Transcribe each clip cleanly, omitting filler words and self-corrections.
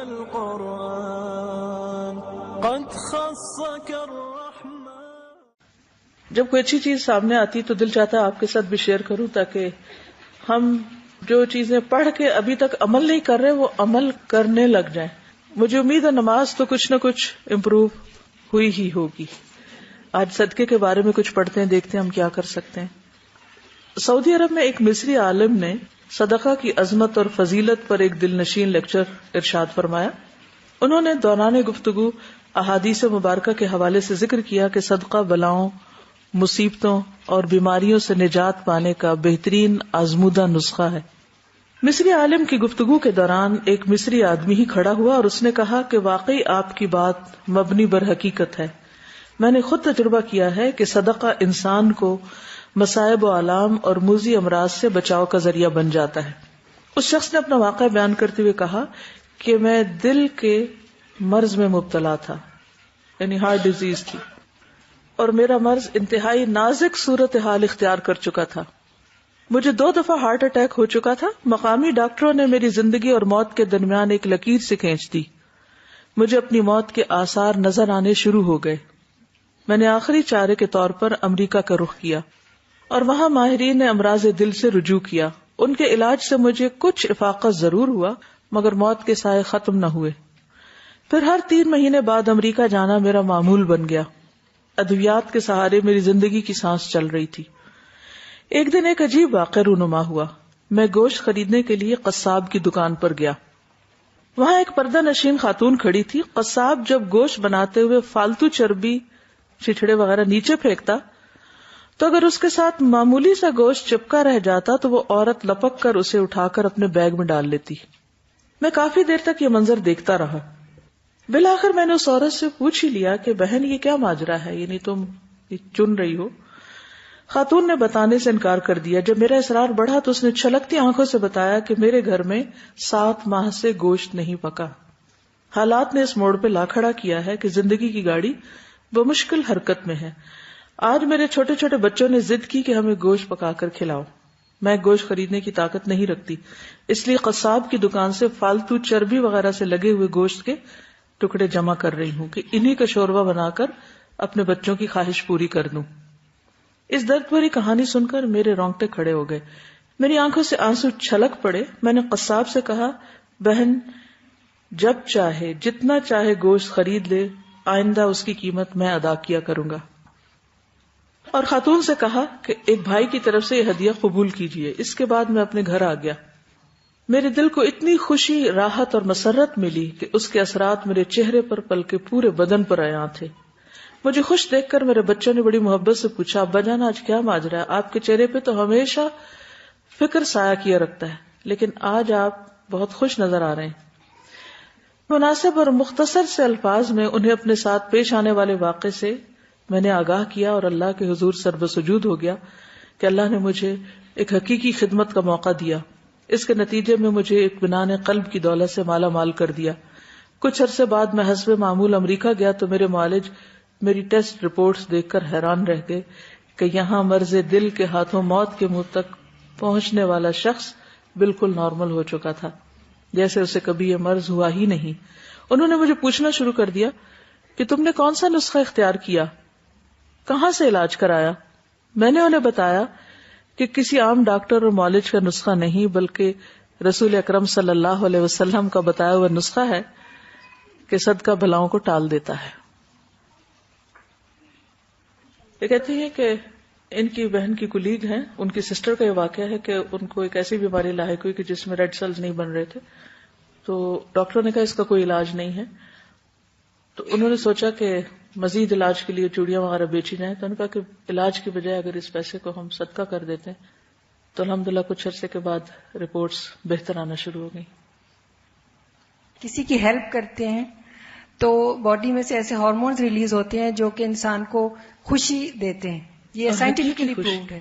القرآن قد خصك الرحمن. جب کوئی اچھی چیز سامنے آتی تو دل چاہتا ہے آپ کے ساتھ بھی شیئر کروں، تاکہ ہم جو چیزیں پڑھ کے ابھی تک عمل نہیں کر رہے وہ عمل کرنے لگ جائیں. مجھے امید ہے نماز تو کچھ نہ کچھ امپروو ہوئی ہی ہوگی. آج صدقے کے بارے میں کچھ پڑھتے ہیں، دیکھتے ہیں ہم کیا کر سکتے ہیں. سعودی عرب میں ایک مصری عالم نے صدقہ کی عظمت اور فضیلت پر ایک دل نشین لیکچر ارشاد فرمایا. انہوں نے دوران گفتگو احادیث مبارکہ کے حوالے سے ذکر کیا کہ صدقہ بلاؤں، مصیبتوں اور بیماریوں سے نجات پانے کا بہترین آزمودہ نسخہ ہے. مصری عالم کی گفتگو کے دوران ایک مصری آدمی ہی کھڑا ہوا اور اس نے کہا کہ واقعی آپ کی بات مبنی بر حقیقت ہے. میں نے خود تجربہ کیا ہے کہ صدقہ انسان کو مصائب و آلام اور موذی امراض سے بچاؤ کا ذریعہ بن جاتا ہے. اس شخص نے اپنا واقعہ بیان کرتے ہوئے کہا کہ میں دل کے مرض میں مبتلا تھا، یعنی ہارٹ ڈیزیز تھی، اور میرا مرض انتہائی نازک صورتحال اختیار کر چکا تھا. مجھے 2 دفعہ ہارٹ اٹیک ہو چکا تھا. مقامی ڈاکٹروں نے میری زندگی اور موت کے درمیان ایک لکیر سے کھینچ دی. مجھے اپنی موت کے آثار نظر آنے شروع ہو گئے. میں نے آخری چارے کے طور پر امریکہ کا رخ کیا اور وہاں ماہرین نے امراض دل سے رجوع کیا. ان کے علاج سے مجھے کچھ افاقہ ضرور ہوا، مگر موت کے سائے ختم نہ ہوئے. پھر ہر 3 مہینے بعد امریکہ جانا میرا معمول بن گیا. ادویات کے سہارے میری زندگی کی سانس چل رہی تھی. ایک دن ایک عجیب واقعہ رونما ہوا. میں گوشت خریدنے کے لیے قصاب کی دکان پر گیا. وہاں ایک پردہ نشین خاتون کھڑی تھی. قصاب جب گوشت بناتے ہوئے فالتو چربی، چھچڑے وغیرہ نیچے پھینکتا تو اگر اس کے ساتھ معمولی سا گوشت چپکا رہ جاتا تو وہ عورت لپک کر اسے اٹھا کر اپنے بیگ میں ڈال لیتی. میں کافی دیر تک یہ منظر دیکھتا رہا. بالآخر میں نے اس عورت سے پوچھ ہی لیا کہ بہن یہ کیا ماجرا ہے، یعنی تم یہ چن رہی ہو؟ خاتون نے بتانے سے انکار کر دیا. جب میرا اصرار بڑھا تو اس نے چھلکتی آنکھوں سے بتایا کہ میرے گھر میں 7 ماہ سے گوشت نہیں پکا. حالات نے اس موڑ پہ لا کھڑا کیا ہے کہ زندگی کی گاڑی بمشکل حرکت میں ہے. آج میرے چھوٹے چھوٹے بچوں نے ضد کی کہ ہمیں گوشت پکا کر کھلاؤ. میں گوشت خریدنے کی طاقت نہیں رکھتی، اس لیے قصاب کی دکان سے فالتو چربی وغیرہ سے لگے ہوئے گوشت کے ٹکڑے جمع کر رہی ہوں کہ انہی کا شوربہ بنا کر اپنے بچوں کی خواہش پوری کر دوں. اس درد بھری کہانی سن کر میرے رونگٹے کھڑے ہو گئے. میری آنکھوں سے آنسو چھلک پڑے. میں نے قصاب سے کہا، بہن جب چاہے جتنا چاہے گوشت خرید لے، آئندہ اس کی قیمت میں ادا کیا کروں گا. اور خاتون سے کہا کہ ایک بھائی کی طرف سے یہ ہدیہ قبول کیجیے. اس کے بعد میں اپنے گھر آ گیا. میرے دل کو اتنی خوشی، راحت اور مسرت ملی کہ اس کے اثرات میرے چہرے پر بلکہ پورے بدن پر عیاں تھے. مجھے خوش دیکھ کر میرے بچوں نے بڑی محبت سے پوچھا، ابا جان آج کیا ماجرا ہے؟ آپ کے چہرے پہ تو ہمیشہ فکر سایہ کیا رکھتا ہے، لیکن آج آپ بہت خوش نظر آ رہے ہیں. مناسب اور مختصر سے الفاظ میں انہیں اپنے ساتھ پیش آنے والے واقعے سے میں نے آگاہ کیا اور اللہ کے حضور سربسجود ہو گیا کہ اللہ نے مجھے ایک حقیقی خدمت کا موقع دیا. اس کے نتیجے میں مجھے اطمینان قلب کی دولت سے مالا مال کر دیا. کچھ عرصے بعد میں حسب معمول امریکہ گیا تو میرے معالج میری ٹیسٹ رپورٹس دیکھ کر حیران رہ گئے کہ یہاں مرض دل کے ہاتھوں موت کے منہ تک پہنچنے والا شخص بالکل نارمل ہو چکا تھا، جیسے اسے کبھی یہ مرض ہوا ہی نہیں. انہوں نے مجھے پوچھنا شروع کر دیا کہ تم نے کون سا نسخہ اختیار کیا، کہاں سے علاج کرایا؟ میں نے انہیں بتایا کہ کسی عام ڈاکٹر اور معالج کا نسخہ نہیں، بلکہ رسول اکرم صلی اللہ علیہ وسلم کا بتایا ہوا نسخہ ہے کہ صدقہ بلاؤں کو ٹال دیتا ہے. یہ کہتی ہیں کہ ان کی بہن کی کولیگ ہیں، ان کی سسٹر کا یہ واقعہ ہے کہ ان کو ایک ایسی بیماری لاحق ہوئی کہ جس میں ریڈ سیلز نہیں بن رہے تھے. تو ڈاکٹر نے کہا اس کا کوئی علاج نہیں ہے. تو انہوں نے سوچا کہ مزید علاج کے لیے چوڑیاں وغیرہ بیچی جائیں. تو انہوں نے کہا کہ علاج کی بجائے اگر اس پیسے کو ہم صدقہ کر دیتے ہیں تو الحمدللہ کچھ عرصے کے بعد رپورٹس بہتر آنا شروع ہو گئی. کسی کی ہیلپ کرتے ہیں تو باڈی میں سے ایسے ہارمونز ریلیز ہوتے ہیں جو کہ انسان کو خوشی دیتے ہیں. یہ سائنٹیفکلی پرووڈ ہے.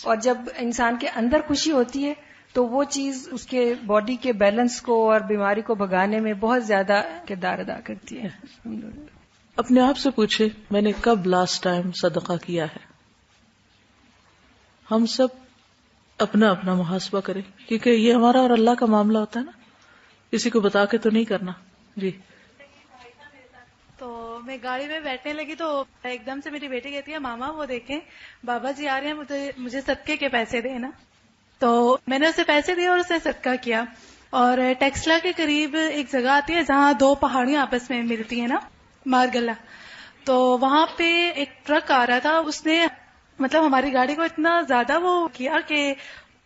اور جب انسان کے اندر خوشی ہوتی ہے تو وہ چیز اس کے باڈی کے بیلنس کو اور بیماری کو بھگانے میں بہت زیادہ کردار ادا کرتی ہے. اپنے آپ سے پوچھے میں نے کب لاسٹ ٹائم صدقہ کیا ہے. ہم سب اپنا اپنا محاسبہ کریں، کیونکہ یہ ہمارا اور اللہ کا معاملہ ہوتا ہے نا، کسی کو بتا کے تو نہیں کرنا. جی تو میں گاڑی میں بیٹھنے لگی تو ایک دم سے میری بیٹی کہتی ہے ماما وہ دیکھیں بابا جی آ رہے ہیں مجھے صدقے کے پیسے دینا. تو میں نے اسے پیسے دیے اور اسے صدقہ کیا. اور ٹیکسلا کے قریب ایک جگہ آتی ہے جہاں دو پہاڑیاں آپس میں ملتی ہیں نا، مارگلا. تو وہاں پہ ایک ٹرک آ رہا تھا، اس نے مطلب ہماری گاڑی کو اتنا زیادہ وہ کیا کہ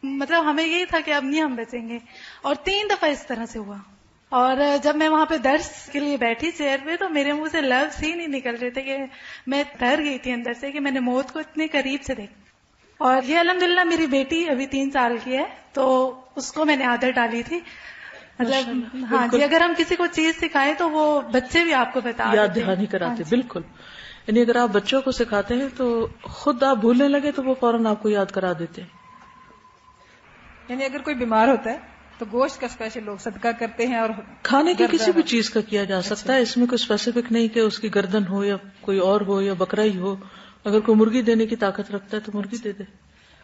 مطلب ہمیں یہی تھا کہ اب نہیں ہم بچیں گے. اور 3 دفعہ اس طرح سے ہوا. اور جب میں وہاں پہ درس کے لیے بیٹھی چیئر پہ تو میرے منہ سے لفظ ہی نہیں نکل رہے تھے کہ میں ڈر گئی تھی اندر سے کہ میں نے موت کو اتنے قریب سے دیکھا. اور یہ الحمدللہ میری بیٹی ابھی 3 سال کی ہے تو اس کو میں نے عادت ڈالی تھی. مطلب ہاں جی، اگر ہم کسی کو چیز سکھائیں تو وہ بچے بھی آپ کو بتا یاد دہانی کراتے. بالکل، یعنی اگر آپ بچوں کو سکھاتے ہیں تو خود آپ بھولنے لگے تو وہ فوراً آپ کو یاد کرا دیتے ہیں. یعنی اگر کوئی بیمار ہوتا ہے تو گوشت کا اسپیشل لوگ صدقہ کرتے ہیں، اور کھانے کی کسی بھی چیز کا کیا جا سکتا ہے، اس میں کوئی اسپیسیفک نہیں کہ اس کی گردن ہو یا کوئی اور ہو یا بکرا ہی ہو. اگر کوئی مرغی دینے کی طاقت رکھتا ہے تو مرغی دے دے.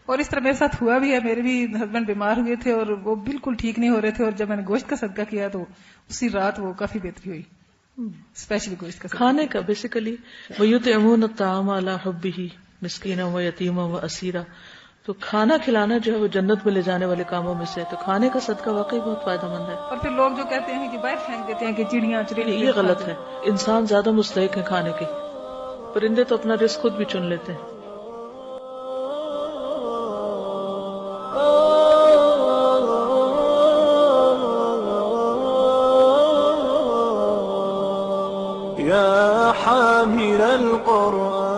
اور اس طرح میرے ساتھ ہوا بھی ہے. میرے بھی ہسبینڈ بیمار ہوئے تھے اور وہ بالکل ٹھیک نہیں ہو رہے تھے، اور جب میں نے گوشت کا صدقہ کیا تو اسی رات وہ کافی بہتری ہوئی. اسپیشلی گوشت کا کھانے کا بیسیکلی وَيُطْعِمُونَ الطَّعَامَ عَلَىٰ حُبِّهِ مِسْكِينًا وَيَتِيمًا وَأَسِيرًا. تو کھانا کھلانا جو ہے وہ جنت میں لے جانے والے کاموں میں سے ہے. تو کھانے کا صدقہ واقعی بہت فائدہ مند ہے. اور پھر لوگ جو کہتے ہیں کہ باہر پھینک دیتے ہیں کہ چڑیاں چڑیل، یہ غلط ہے. انسان زیادہ مستحق ہے کھانے کے. پرندے تو اپنا رزق خود بھی چن لیتے ہیں. يا حامل القرآن